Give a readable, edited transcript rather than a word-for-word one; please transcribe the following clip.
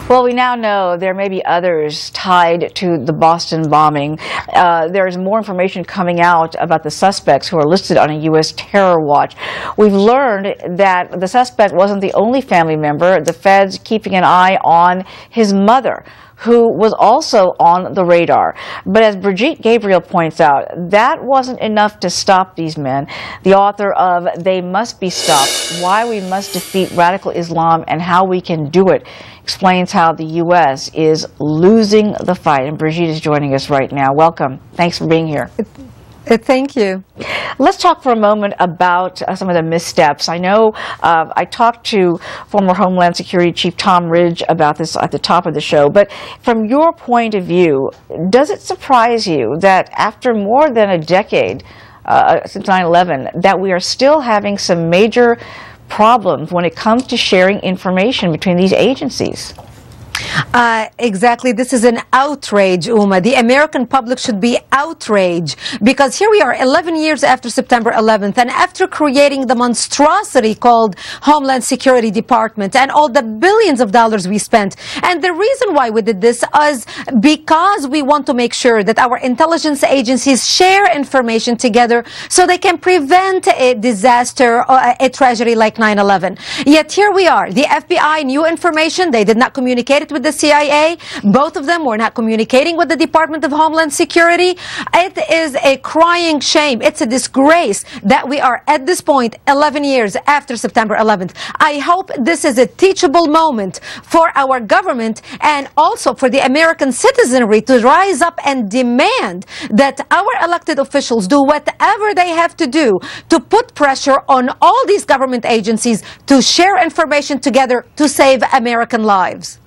Well, we now know there may be others tied to the Boston bombing. There is more information coming out about the suspects who are listed on a U.S. terror watch. We've learned that the suspect wasn't the only family member. The feds keeping an eye on his mother, who was also on the radar. But as Brigitte Gabriel points out, that wasn't enough to stop these men. The author of They Must Be Stopped, Why We Must Defeat Radical Islam and How We Can Do It, explains how the U.S. is losing the fight. And Brigitte is joining us right now. Welcome. Thanks for being here. Thank you. Let's talk for a moment about some of the missteps. I know I talked to former Homeland Security Chief Tom Ridge about this at the top of the show, but from your point of view, does it surprise you that after more than a decade since 9/11, that we are still having some major problems when it comes to sharing information between these agencies? Exactly. This is an outrage, Uma. The American public should be outraged because here we are 11 years after September 11th, and after creating the monstrosity called Homeland Security Department and all the billions of dollars we spent. And the reason why we did this is because we want to make sure that our intelligence agencies share information together so they can prevent a disaster or a tragedy like 9/11. Yet here we are. The FBI knew information. They did not communicate it with the CIA. Both of them were not communicating with the Department of Homeland Security. It is a crying shame. It's a disgrace that we are at this point 11 years after September 11th. I hope this is a teachable moment for our government and also for the American citizenry to rise up and demand that our elected officials do whatever they have to do to put pressure on all these government agencies to share information together to save American lives.